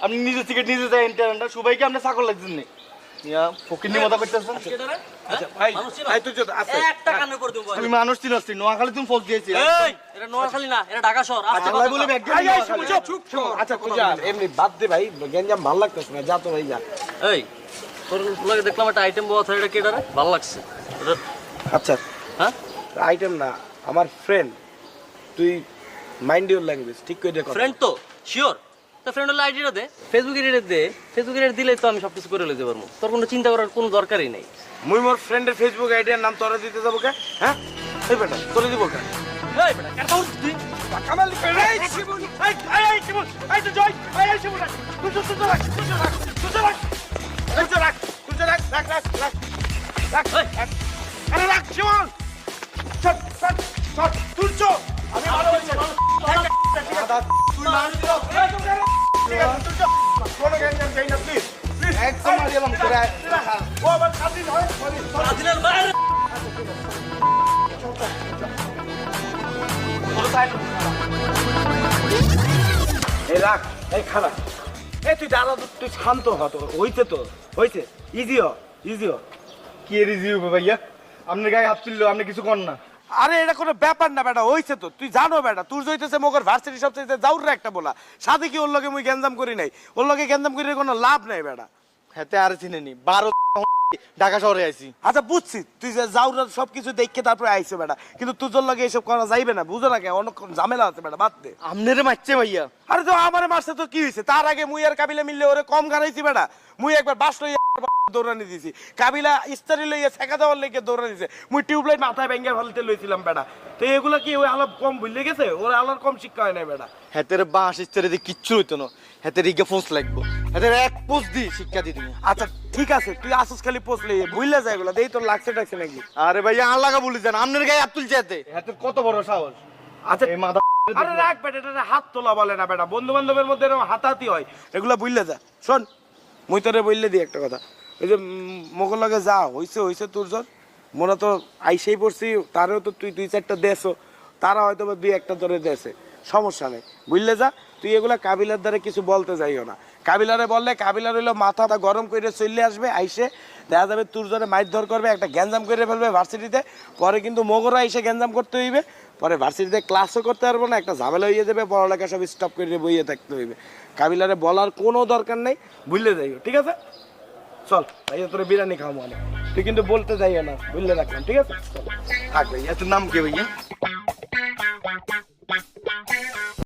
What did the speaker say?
আপনি নিজে টিকিট নিজে যাই ইন্টারনেটটা সবাইকে আপনি চাকর লাগছেন নি ফকিরনি মজা করতেছেন। আচ্ছা ভাই ভাই তুই যদি আছে একটা কানে করে দেব আমি মানুষ চিনছি নোয়াখালী তুমি ফোন দিয়েছি। এই এটা নোয়াখালী না এটা ঢাকা শহর। আচ্ছা আল্লাহ বলে ব্যাগ চুপ আচ্ছা তুই যা এমনি বাদ দে ভাই গেঞ্জাম ভালো লাগতেছ না যা তো ভাই যা। এই তোর লাগে দেখলাম একটা আইটেম বাবা থাকে এটা কেডা রে ভালো লাগছে আচ্ছা হ্যাঁ আইটেম না আমার ফ্রেন্ড তুই মাইন্ড ইউর ল্যাঙ্গুয়েজ ঠিক করে দে ফ্রেন্ড তো শিওর তো ফ্রেন্ড হলে আইডিটা দে ফেসবুক এর দে ফেসবুক এর দিলে তো আমি সবকিছু করে লইতে পারবো তোর কোনো চিন্তা করার কোনো দরকারই নাই মুই মোর ফ্রেন্ডের ফেসবুক আইডির নাম তোরে দিতে যাবো কে হ্যাঁ এই বেটা তোরে দিব কে এই বেটা কেন তোর তুই কামাল এই শিবুল এই শিবুল এই তো জয় এই শিবুল তুই রাখ আরে রাখ শিবুল চট চট চট তুই চো আমি ভালো হইছে তুই মান দিও ঠিক আছে তুই চো কোনো গেঞ্জাম চাই না প্লিজ একদম মারিয়ালাম তোরা ও আবার খাদিন হয় আদিলের বাইরে এই রাখ এই খারাপ এই তুই দাঁড়া তুই শান্ত হ তো হইছে তো হইছে ইজিও কি রিজিউ ভাইয়া আপনার গায়ে হাত তুললো আপনি কিছু কর না। আরে এটা কোনো ব্যাপার না বেটা হইছে তো তুই জানো বেটা তোর জইতেছে মগর ভার্সিটি সবচেয়ে যাউর একটা বলা সাথে কি ওর লগে মুই গ্যাঞ্জাম করি নাই ওর লগে গ্যাঞ্জাম করে কোনো লাভ নাই বেটা হাতে আর চিনেনি 12 ঢাকা শহরে আইছি। আচ্ছা বুঝছি তুই যে যাউর সবকিছু দেখে তারপরে আইছে বেটা কিন্তু তোর লগে এসব করা যাইবে না বুঝো না কে অনেক ঝামেলা আছে বেটা বাদ দে আপনারে মারছে ভাইয়া। আরে তো আমারে মারছে তো কি হইছে তার আগে মুই আর কাবিলা মিললে ওরে কম গানাইছি বেটা মুই একবার বাস লইয়া দৌড়ানি দিছি কাবিলা ইস্তারি লইয়া ছেঁকা দেওয়ার লেগে দৌড়ানি দিছে মুই টিউবলাইট মাথায় ভেঙে ফেলতে লইছিলাম বেটা তো এগুলা কি ওই আলাপ কম ভুলে গেছে ওর আলার কম শিক্ষা হয় নাই বেটা হাতের বাঁশ ইস্তারে দিয়ে কিচ্ছু হইতো না হাতের ইগে ফোঁস লাগবো হাতের এক পোষ দি শিক্ষা দি তুমি। আচ্ছা ঠিক আছে তুই আসুস খালি পোস্ট লইয়ে ভুলে যায় এগুলা দেই তোর লাগছে টাকছে নাকি আরে ভাইয়া আল্লাহকে বলি জান আপনার গায়ে হাত তুলছে হাতে হাতের কত বড় সাহস। আচ্ছা এই মাথা আরে রাখ বেটা এটা হাত তোলা বলে না বেটা বন্ধু বান্ধবের মধ্যে এরকম হাতাহাতি হয় এগুলা ভুলে যা শোন মুই তোরে বললে দিই একটা কথা ওই যে মোগল লগে যা হইছে তোর জ্বর মোরা তো আইসেই পড়ছি তারও তো তুই 2-4টা দেশো তারা হয়তো বা 2-1টা ধরে দেশে সমস্যা নেই বুঝলে যা তুই এগুলা কাবিলার দ্বারা কিছু বলতে যাইও না কাবিলারে বললে কাবিলার হইলো মাথাটা গরম করে চলে আসবে আইসে দেখা যাবে তোর জ্বরে মারধর করবে একটা গ্যাঞ্জাম করে ফেলবে ভার্সিটিতে পরে কিন্তু মোগরা এসে গ্যাঞ্জাম করতে হইবে পরে ভার্সিটিতে ক্লাসও করতে পারবো না একটা ঝামেলা হয়ে যাবে পড়ালেখা সব স্টপ করে বইয়ে থাকতে হইবে কাবিলারে বলার কোনো দরকার নেই ভুললে যাইও ঠিক আছে চল ভাইয়া তোর বিরিয়ানি খাওয়া মানে তুই কিন্তু বলতে যাইও না বুঝলে রাখলাম ঠিক আছে চল থাক ভাইয়া তোর নাম কি ভাইয়া?